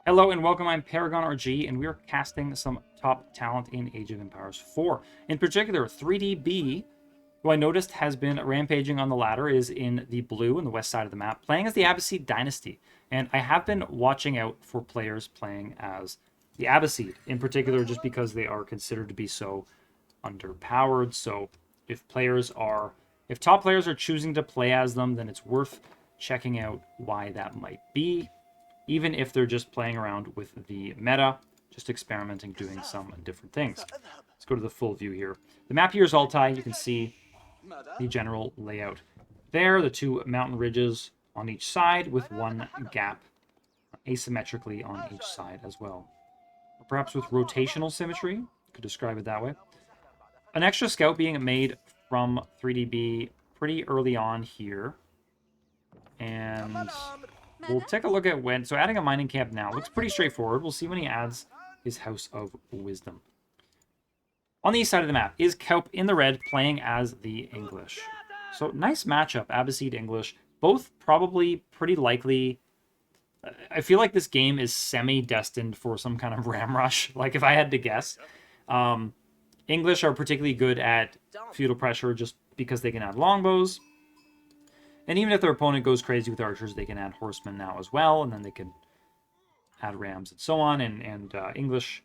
Hello and welcome, I'm Paragon RG, and we are casting some top talent in Age of Empires 4. In particular, 3DB, who I noticed has been rampaging on the ladder, is in the blue on the west side of the map, playing as the Abbasid dynasty. And I have been watching out for players playing as the Abbasid, in particular just because they are considered to be so underpowered. So if top players are choosing to play as them, then it's worth checking out why that might be. Even if they're just playing around with the meta, just experimenting, doing some different things. Let's go to the full view here. The map here is Altai. You can see the general layout there. The two mountain ridges on each side with one gap asymmetrically on each side as well. Or perhaps with rotational symmetry. Could describe it that way. An extra scout being made from 3DB pretty early on here. And we'll take a look at when. So adding a mining camp now looks pretty straightforward. We'll see when he adds his House of Wisdom. On the east side of the map is kauP in the red playing as the English. So nice matchup, Abbasid English. Both probably pretty likely. I feel like this game is semi-destined for some kind of ram rush. Like if I had to guess. English are particularly good at feudal pressure just because they can add longbows. And even if their opponent goes crazy with archers, they can add horsemen now as well, and then they can add rams and so on. And English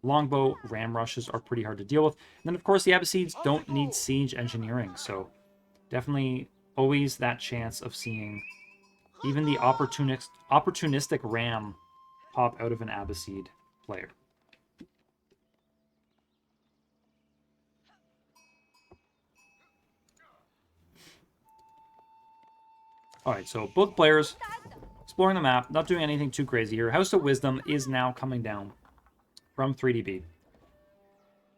longbow ram rushes are pretty hard to deal with. And then, of course, the Abbasids don't need siege engineering, so definitely always that chance of seeing even the opportunistic ram pop out of an Abbasid player. Alright, so both players exploring the map, not doing anything too crazy here. House of Wisdom is now coming down from 3DB.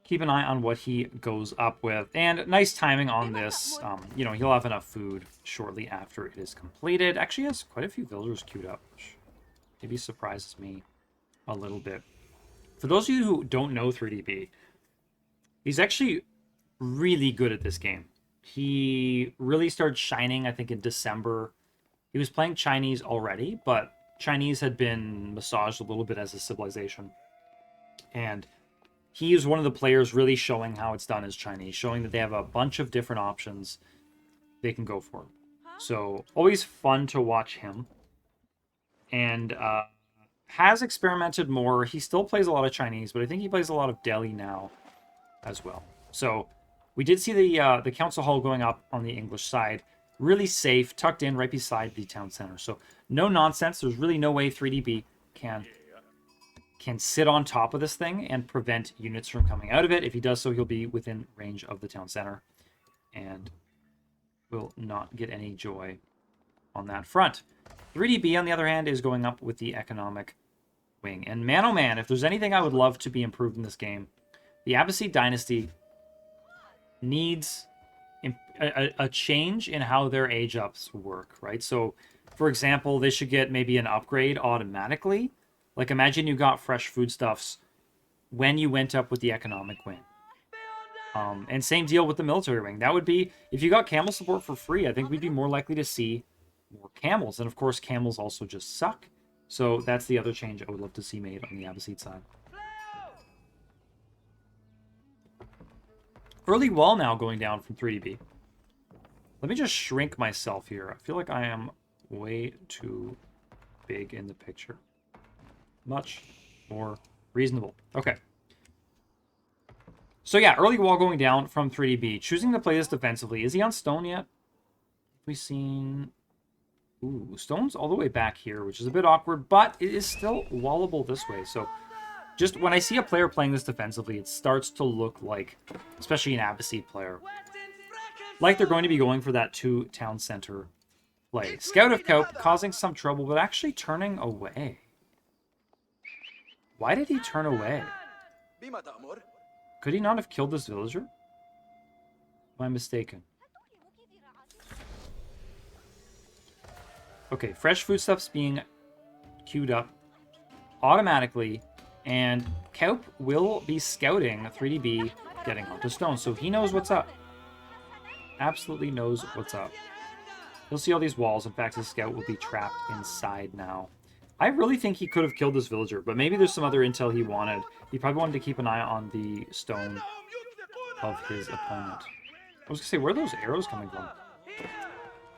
Keep an eye on what he goes up with. And nice timing on this. He'll have enough food shortly after it is completed. Actually, he has quite a few villagers queued up, which maybe surprises me a little bit. For those of you who don't know 3DB, he's actually really good at this game. He really started shining, I think, in December. He was playing Chinese already, but Chinese had been massaged a little bit as a civilization. And he is one of the players really showing how it's done as Chinese, showing that they have a bunch of different options they can go for. So, always fun to watch him. And has experimented more. He still plays a lot of Chinese, but I think he plays a lot of Delhi now as well. So, we did see the council hall going up on the English side. Really safe, tucked in right beside the town center. So no nonsense. There's really no way 3DB can sit on top of this thing and prevent units from coming out of it. If he does so, he'll be within range of the town center and will not get any joy on that front. 3DB, on the other hand, is going up with the economic wing. And man, oh man, if there's anything I would love to be improved in this game, the Abbasid dynasty needs a change in how their age ups work, right? So, for example, they should get maybe an upgrade automatically. Like, imagine you got fresh foodstuffs when you went up with the economic wing. And same deal with the military wing. That would be, if you got camel support for free, I think we'd be more likely to see more camels. And of course, camels also just suck. So that's the other change I would love to see made on the Abbasid side. Early wall now going down from 3DB. Let me just shrink myself here. I feel like I am way too big in the picture. Much more reasonable. Okay. So yeah, early wall going down from 3DB. Choosing to play this defensively. Is he on stone yet? We've seen... Ooh, stone's all the way back here, which is a bit awkward, but it is still wallable this way. So just when I see a player playing this defensively, it starts to look like, especially an Abbasid player, like they're going to be going for that two town center play. Scout of kauP causing some trouble, but actually turning away. Why did he turn away? Could he not have killed this villager? Am I mistaken? Okay, fresh foodstuffs being queued up automatically. And kauP will be scouting 3DB getting onto stone. So he knows what's up. Absolutely knows what's up. He'll see all these walls. In fact, his scout will be trapped inside now. I really think he could have killed this villager, but maybe there's some other intel he wanted. He probably wanted to keep an eye on the stone of his opponent. I was going to say, where are those arrows coming from?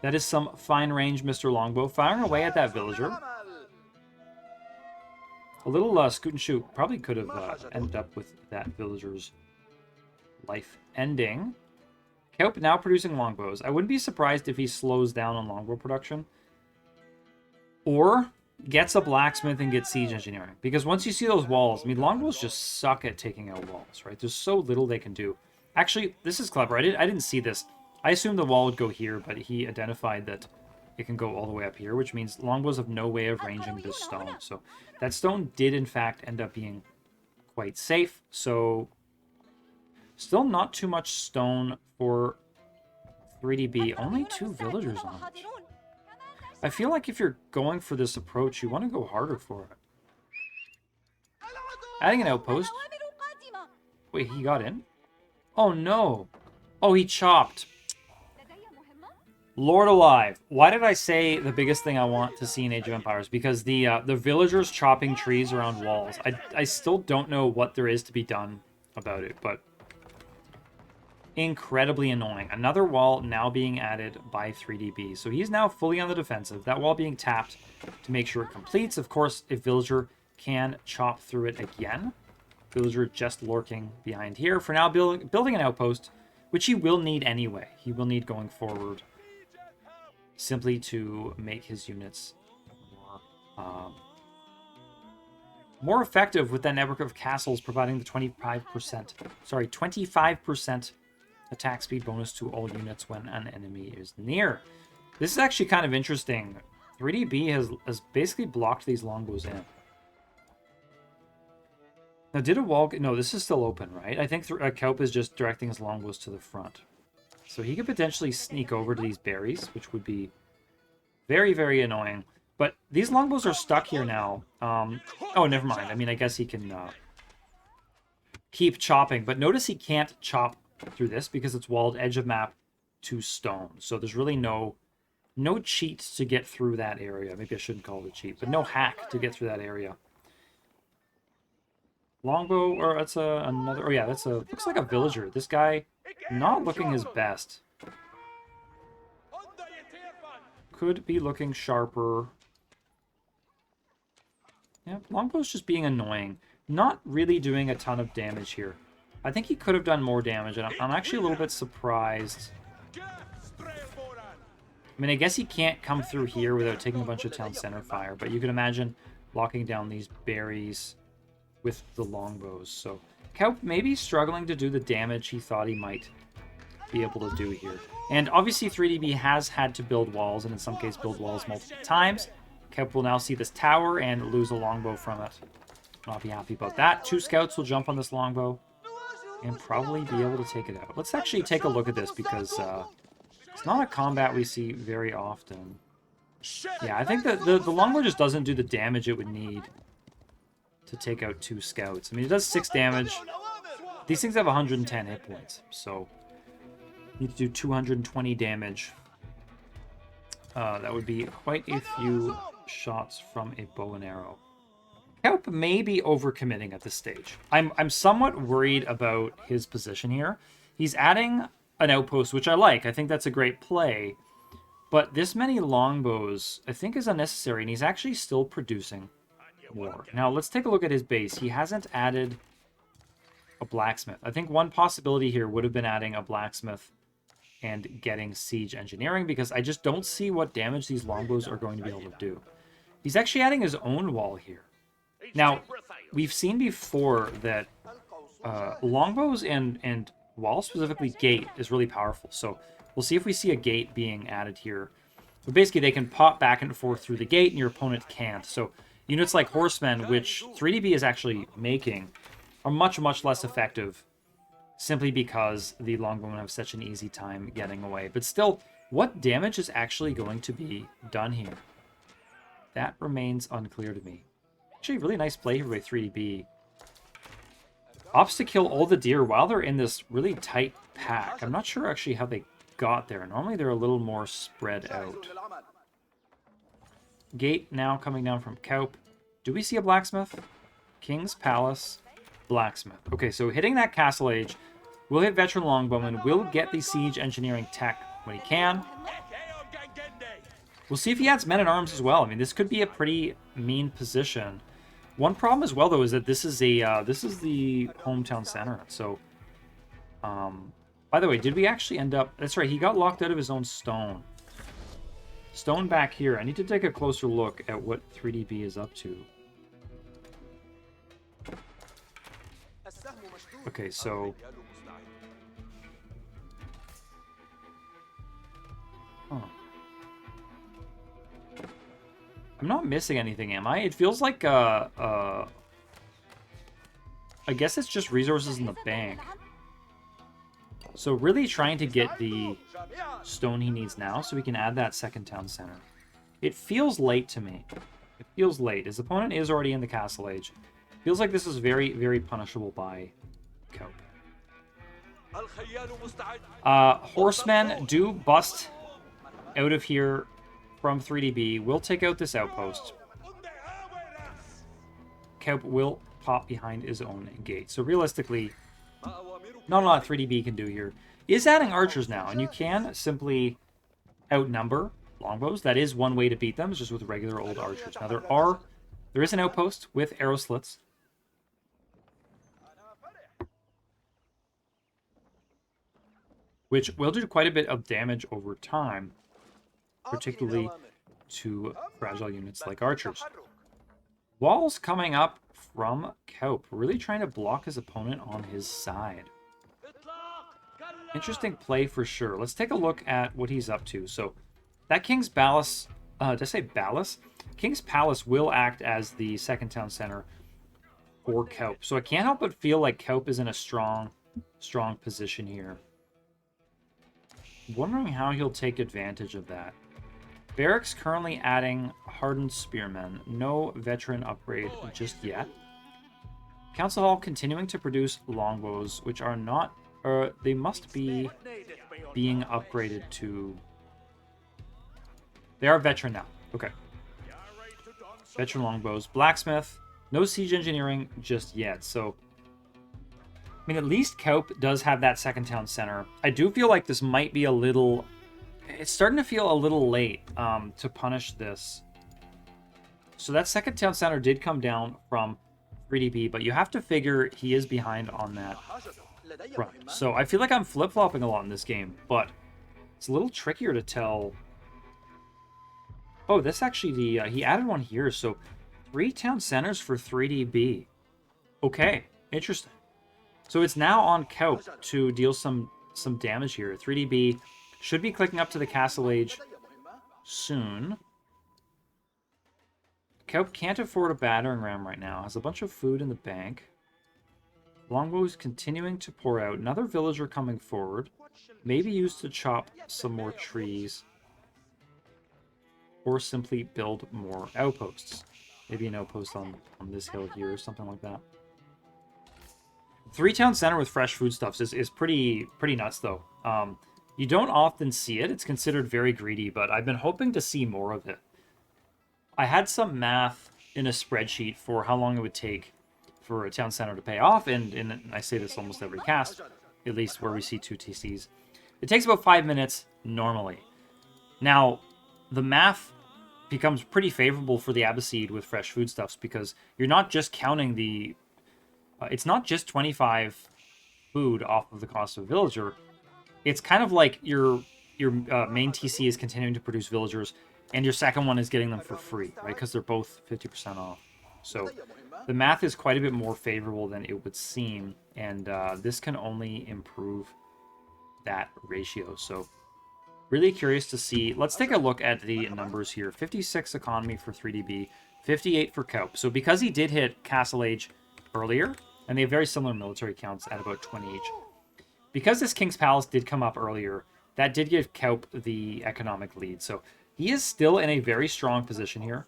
That is some fine range, Mr. Longbow. Firing away at that villager. A little scoot and shoot probably could have ended up with that villager's life ending. kauP now producing longbows. I wouldn't be surprised if he slows down on longbow production. Or gets a blacksmith and gets siege engineering. Because once you see those walls, I mean, longbows just suck at taking out walls, right? There's so little they can do. Actually, this is clever. I didn't see this. I assumed the wall would go here, but he identified that it can go all the way up here, which means longbows have no way of ranging this stone. So that stone did, in fact, end up being quite safe. So still not too much stone for 3DB. Only 2 villagers on it. I feel like if you're going for this approach, you want to go harder for it. Adding an outpost. Wait, he got in? Oh, no. Oh, he chopped. Lord alive. Why did I say the biggest thing I want to see in Age of Empires? Because the villagers chopping trees around walls. I still don't know what there is to be done about it, but incredibly annoying. Another wall now being added by 3DB. So he's now fully on the defensive. That wall being tapped to make sure it completes. Of course, a villager can chop through it again. Villager just lurking behind here. For now, building an outpost, which he will need anyway. He will need going forward. Simply to make his units more effective with that network of castles, providing the 25% attack speed bonus to all units when an enemy is near. This is actually kind of interesting. 3DB has basically blocked these longbows in. Now, did a wall... No, this is still open, right? I think kauP is just directing his longbows to the front. So he could potentially sneak over to these berries, which would be very, very annoying. But these longbows are stuck here now. Oh, never mind. I mean, I guess he can keep chopping. But notice he can't chop through this because it's walled edge of map to stone. So there's really no cheat to get through that area. Maybe I shouldn't call it a cheat, but no hack to get through that area. Longbow, or that's another... Oh, yeah, that's a... Looks like a villager. This guy not looking his best. Could be looking sharper. Yeah, longbow's just being annoying. Not really doing a ton of damage here. I think he could have done more damage, and I'm actually a little bit surprised. I mean, I guess he can't come through here without taking a bunch of town center fire, but you can imagine locking down these berries with the longbows. So kauP maybe struggling to do the damage he thought he might be able to do here. And obviously 3DB has had to build walls, and in some cases build walls multiple times. kauP will now see this tower and lose a longbow from it. Not be happy about that. 2 scouts will jump on this longbow and probably be able to take it out. Let's actually take a look at this because it's not a combat we see very often. Yeah, I think that the longbow just doesn't do the damage it would need to take out 2 scouts. I mean, it does 6 damage. These things have 110 hit points, so you need to do 220 damage. That would be quite a few shots from a bow and arrow. kauP may be overcommitting at this stage. I'm somewhat worried about his position here. He's adding an outpost, which I like. I think that's a great play. But this many longbows, I think, is unnecessary, and he's actually still producing more. Now, let's take a look at his base. He hasn't added a blacksmith. I think one possibility here would have been adding a blacksmith and getting siege engineering, because I just don't see what damage these longbows are going to be able to do. He's actually adding his own wall here. Now, we've seen before that longbows and wall, specifically gate, is really powerful. So we'll see if we see a gate being added here. But basically, they can pop back and forth through the gate, and your opponent can't. So units like horsemen, which 3DB is actually making, are much, much less effective simply because the longbowmen have such an easy time getting away. But still, what damage is actually going to be done here? That remains unclear to me. Actually, really nice play here by 3DB. Opts to kill all the deer while they're in this really tight pack. I'm not sure actually how they got there. Normally they're a little more spread out. Gate now coming down from kauP. Do we see a blacksmith? King's Palace, blacksmith. Okay, so hitting that castle age, we'll hit veteran longbowman. We'll get the siege engineering tech when he can. We'll see if he adds men-at-arms as well. I mean, this could be a pretty mean position. One problem as well, though, is that this is the hometown center. So, by the way, did we actually end up... That's right, he got locked out of his own stone. Stone back here. I need to take a closer look at what 3DB is up to. Okay, so... Huh. I'm not missing anything, am I? It feels like, I guess it's just resources in the bank. So really trying to get the stone he needs now so we can add that second town center. It feels late to me. It feels late. His opponent is already in the castle age. Feels like this is very, very punishable by kauP. Horsemen do bust out of here from 3DB. We'll take out this outpost. kauP will pop behind his own gate. So realistically, not a lot 3DB can do here. Is adding archers now, and you can simply outnumber longbows. That is one way to beat them, is just with regular old archers. Now there is an outpost with arrow slits. Which will do quite a bit of damage over time, particularly to fragile units like archers. Walls coming up from kauP, really trying to block his opponent on his side. Interesting play for sure. Let's take a look at what he's up to. So that King's Palace, did I say Palace? King's Palace will act as the second town center for kauP. So I can't help but feel like kauP is in a strong position here. Wondering how he'll take advantage of that. Barracks currently adding hardened spearmen. No veteran upgrade just yet. Council Hall continuing to produce longbows, which are not... they must be being upgraded to... They are veteran now. Okay. Veteran longbows. Blacksmith. No siege engineering just yet. So, I mean, at least kauP does have that second town center. I do feel like this might be a little... It's starting to feel a little late to punish this. So that second town center did come down from 3DB, but you have to figure he is behind on that front. So I feel like I'm flip-flopping a lot in this game, but it's a little trickier to tell. Oh, this actually, he added one here, so 3 town centers for 3DB. Okay, interesting. So it's now on kauP to deal some damage here. 3DB should be clicking up to the castle age soon. kauP can't afford a battering ram right now. Has a bunch of food in the bank. Longbows continuing to pour out. Another villager coming forward. Maybe used to chop some more trees. Or simply build more outposts. Maybe an outpost on this hill here or something like that. 3 town center with fresh foodstuffs is pretty nuts though. You don't often see it. It's considered very greedy, but I've been hoping to see more of it. I had some math in a spreadsheet for how long it would take for a town center to pay off, and I say this almost every cast, at least where we see 2 TCs. It takes about 5 minutes normally. Now, the math becomes pretty favorable for the Abbasid with fresh foodstuffs because you're not just counting the... it's not just 25 food off of the cost of a villager. It's kind of like your main TC is continuing to produce villagers, and your second one is getting them for free, right? Because they're both 50% off. So the math is quite a bit more favorable than it would seem, and this can only improve that ratio. So really curious to see. Let's take a look at the numbers here. 56 economy for 3DB, 58 for kauP. So because he did hit Castle Age earlier, and they have very similar military counts at about 20 each. Because this King's Palace did come up earlier, that did give kauP the economic lead. So he is still in a very strong position here.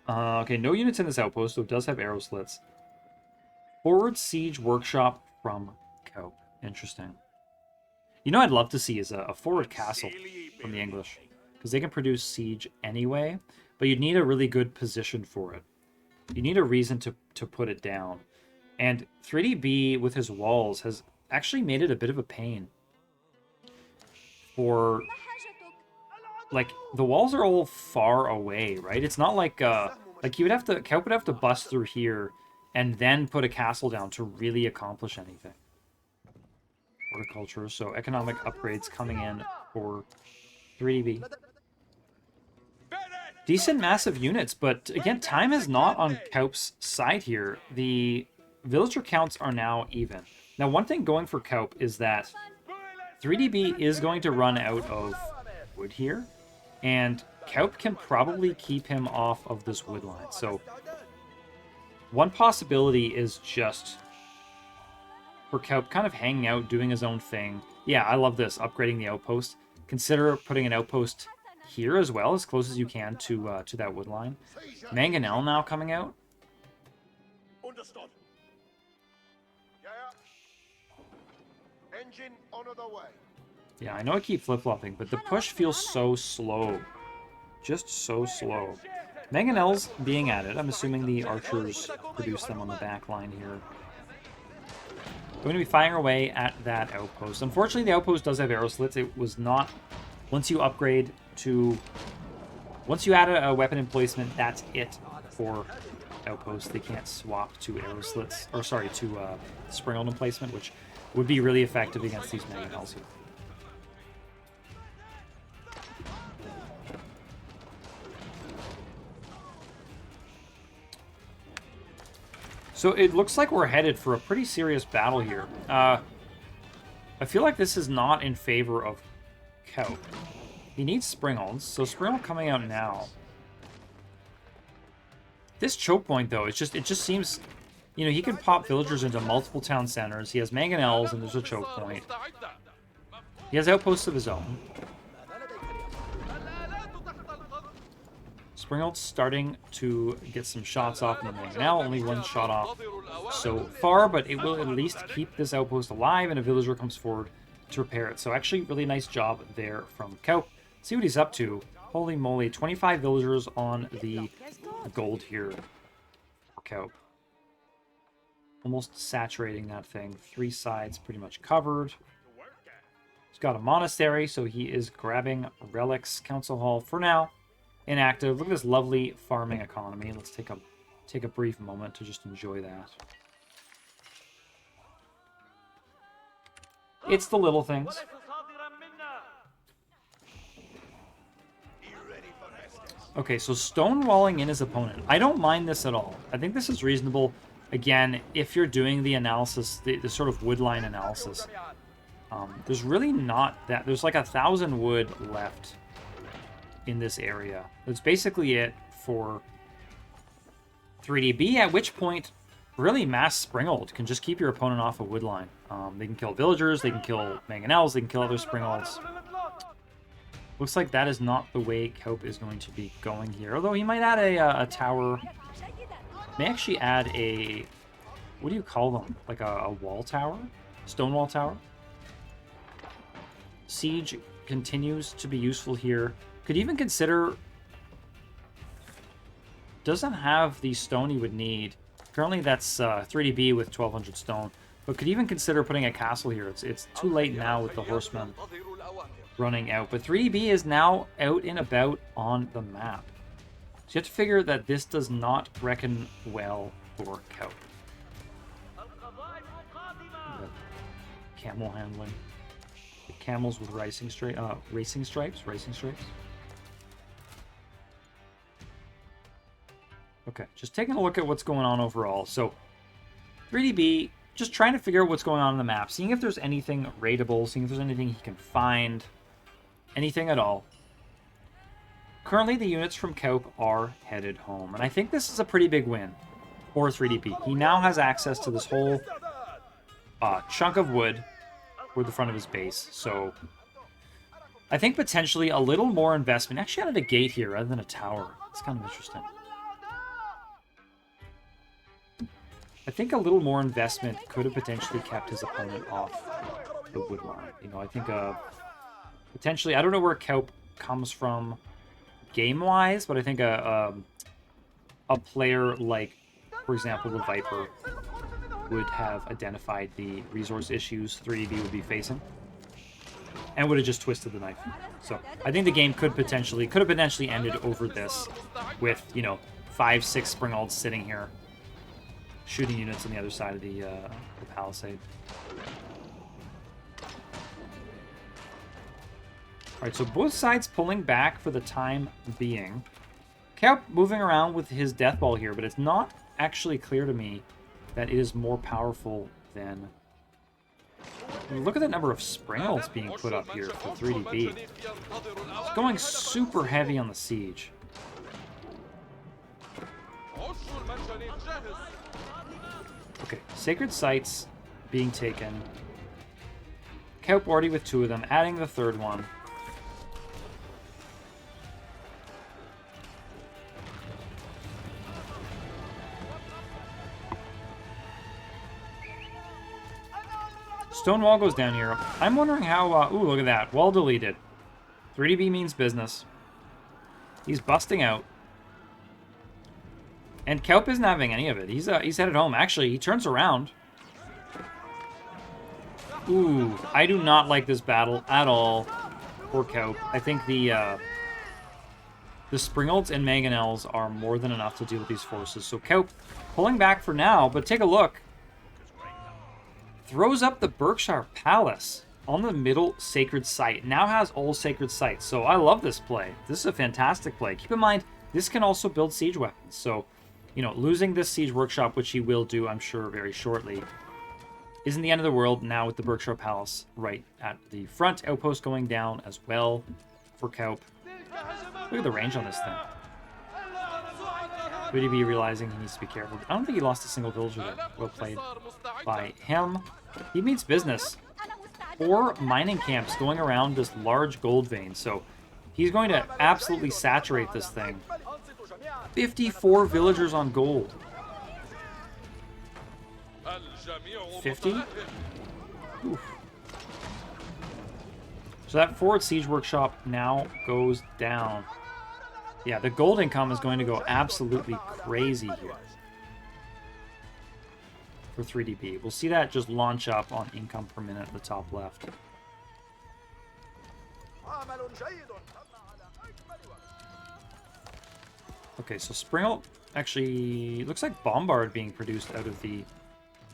Okay, no units in this outpost, so it does have arrow slits. Forward Siege Workshop from kauP. Interesting. You know I'd love to see is a forward castle from the English, because they can produce siege anyway. But but you'd need a really good position for it. You need a reason to put it down. And 3DB with his walls has actually made it a bit of a pain. For, like, the walls are all far away, right? It's not like, like you would have to, kauP would have to bust through here and then put a castle down to really accomplish anything. Horticulture, so economic upgrades coming in for 3DB. Decent massive units, but again, time is not on kauP's side here. The villager counts are now even. Now, one thing going for kauP is that 3DB is going to run out of wood here, and kauP can probably keep him off of this wood line. So one possibility is just for kauP kind of hanging out, doing his own thing. Yeah, I love this, upgrading the outpost. Consider putting an outpost here as well, as close as you can to that wood line. Mangonel now coming out. Understood. Engine on the way. Yeah, I know I keep flip-flopping, but the push feels so slow. Just so slow. Mangonels being added. I'm assuming the archers produce them on the back line here. We're going to be firing away at that outpost. Unfortunately, the outpost does have arrow slits. It was not... Once you upgrade to... Once you add a weapon emplacement, that's it for outposts. They can't swap to arrow slits. Or, sorry, to spring-hold emplacement, which would be really effective against these mangonels here. So it looks like we're headed for a pretty serious battle here. I feel like this is not in favor of kauP. He needs springholds, so springhold coming out now. This choke point, though, it just seems, you know, he can pop villagers into multiple town centers. He has mangonels, and there's a choke point. He has outposts of his own. Springhold's starting to get some shots off in the mangonel. Only one shot off so far, but it will at least keep this outpost alive, and a villager comes forward to repair it. So actually, really nice job there from kauP. See what he's up to. Holy moly, 25 villagers on the gold here for kauP. Almost saturating that thing. 3 sides pretty much covered. He's got a monastery, so he is grabbing relics. Council hall for now. Inactive. Look at this lovely farming economy. Let's take a brief moment to just enjoy that. It's the little things. Okay, so stonewalling in his opponent. I don't mind this at all. I think this is reasonable. Again, if you're doing the analysis, the sort of wood line analysis, there's really not that. There's like 1,000 wood left in this area. That's basically it for 3DB, at which point, really, mass springhold can just keep your opponent off a wood line. They can kill villagers, they can kill mangonels, they can kill other springholds. Looks like that is not the way kauP is going to be going here. Although he might add a tower. May actually add a... What do you call them? Like a wall tower? Stonewall tower? Siege continues to be useful here. Could even consider... Doesn't have the stone he would need. Currently that's 3DB with 1,200 stone. But could even consider putting a castle here. It's too late now with the horsemen running out. But 3DB is now out and about on the map. So you have to figure that this does not reckon well for kauP. Camel handling. The camels with racing stripes. Okay, just taking a look at what's going on overall. So 3DB, just trying to figure out what's going on the map, seeing if there's anything raidable, seeing if there's anything he can find, anything at all. Currently, the units from kauP are headed home, and I think this is a pretty big win for 3DB. He now has access to this whole chunk of wood toward the front of his base, so I think potentially a little more investment. Actually added a gate here rather than a tower. It's kind of interesting. I think a little more investment could have potentially kept his opponent off the wood line. You know, I think potentially, I don't know where kauP comes from game-wise, but I think a player like, for example, the Viper would have identified the resource issues 3DB would be facing and would have just twisted the knife. So I think the game could have potentially ended over this with, you know, 5-6 Springalds sitting here shooting units on the other side of the palisade. Alright, so both sides pulling back for the time being. kauP moving around with his death ball here, but it's not actually clear to me that it is more powerful than... Look at the number of Springalds being put up here for 3DB. It's going super heavy on the siege. Okay, Sacred Sites being taken. kauP already with 2 of them, adding the 3rd one. Stone wall goes down here. I'm wondering how... ooh, look at that. Wall deleted. 3DB means business. He's busting out. And kauP isn't having any of it. He's headed home. Actually, he turns around. Ooh, I do not like this battle at all for kauP. I think the Springalds and Mangonels are more than enough to deal with these forces. So kauP pulling back for now, but take a look. Throws up the Berkshire Palace on the middle sacred site. Now has all sacred sites. So I love this play. This is a fantastic play. Keep in mind, this can also build siege weapons. So, you know, losing this siege workshop, which he will do, I'm sure, very shortly, isn't the end of the world now with the Berkshire Palace right at the front. Outpost going down as well for kauP. Look at the range on this thing. 3DB realizing he needs to be careful. I don't think he lost a single villager there. Well played by him. He means business. 4 mining camps going around this large gold vein. So he's going to absolutely saturate this thing. 54 villagers on gold. 50? Oof. So that forward siege workshop now goes down. Yeah, the gold income is going to go absolutely crazy here for 3DB. We'll see that just launch up on income per minute at the top left. Okay, so Springald actually looks like Bombard being produced out of the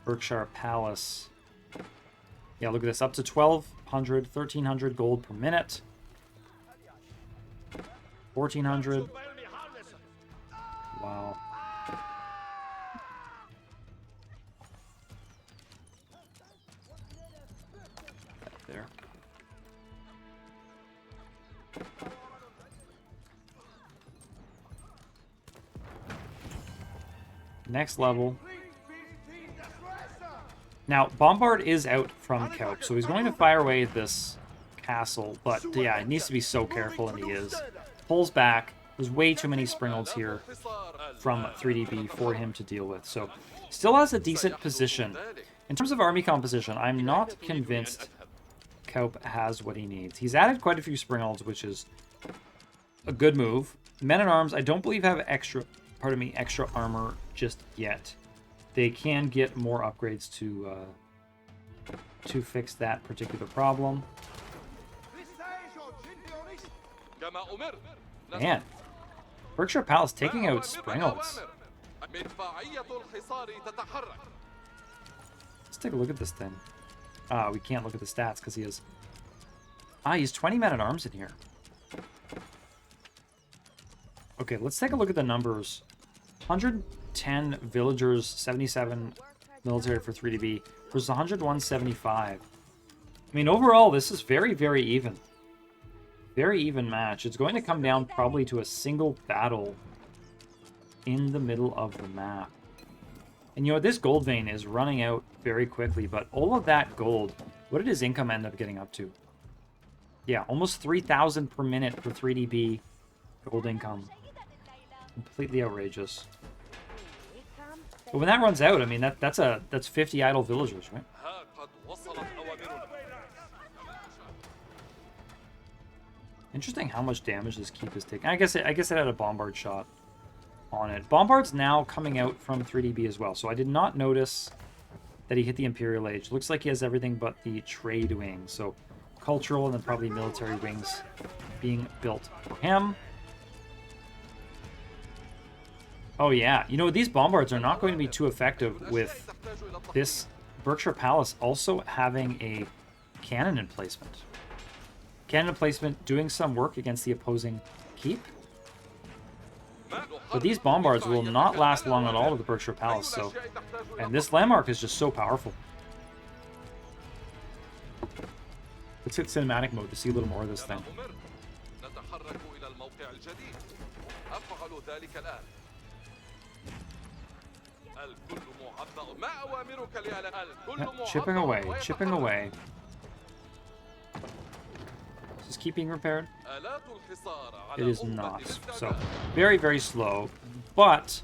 Berkshire Palace. Yeah, look at this. Up to 1,200, 1,300 gold per minute. 1,400. Wow. There. Next level. Now, Bombard is out from kauP, so he's going to fire away at this castle, but yeah, it needs to be so careful, and he is. Pulls back. There's way too many Springalds here from 3DB for him to deal with. So, still has a decent position. In terms of army composition, I'm not convinced kauP has what he needs. He's added quite a few Springalds, which is a good move. Men-at-Arms, I don't believe have extra armor just yet. They can get more upgrades to fix that particular problem. Man, Berkshire Palace taking out Springalds. Let's take a look at this thing. We can't look at the stats because he has... he's 20 men-at-arms in here. Okay, let's take a look at the numbers. 110 villagers, 77 military for 3DB versus 101.75. I mean, overall, this is very, very even. Very even match. It's going to come down probably to a single battle in the middle of the map. And you know, this gold vein is running out very quickly, but all of that gold, what did his income end up getting up to? Yeah, almost 3,000 per minute for 3DB gold income. Completely outrageous. But when that runs out, I mean, that's 50 idle villagers, right? Interesting how much damage this keep is taking. I guess it had a bombard shot on it. Bombard's now coming out from 3DB as well, so I did not notice that he hit the Imperial Age. Looks like he has everything but the trade wing, so cultural and then probably military wings being built for him. Oh yeah, you know, these bombards are not going to be too effective with this Berkshire Palace also having a cannon emplacement. Cannon emplacement doing some work against the opposing keep. But these bombards will not last long at all to the Berkshire Palace, so... And this landmark is just so powerful. Let's hit cinematic mode to see a little more of this thing. Chipping away, chipping away. Is this keep being repaired? It is not. So, very, very slow. But,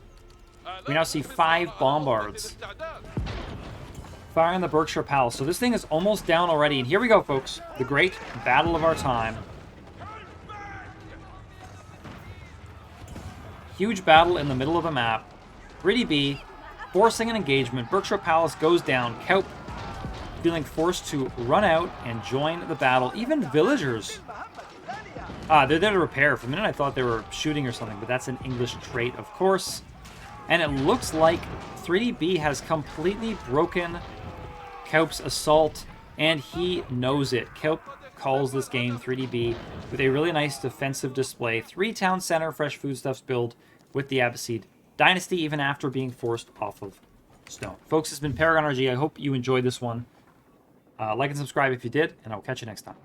we now see 5 bombards firing the Berkshire Palace. So this thing is almost down already. And here we go, folks. The great battle of our time. Huge battle in the middle of the map. 3DB forcing an engagement. Berkshire Palace goes down. kauP feeling forced to run out and join the battle. Even villagers. They're there to repair. For a minute I thought they were shooting or something, but that's an English trait, of course. And it looks like 3DB has completely broken kauP's assault, and he knows it. kauP calls this game 3DB with a really nice defensive display. 3 town center fresh foodstuffs build with the Abbasid dynasty, even after being forced off of stone. Folks, it's been Paragon RG. I hope you enjoyed this one. Like and subscribe if you did, and I'll catch you next time.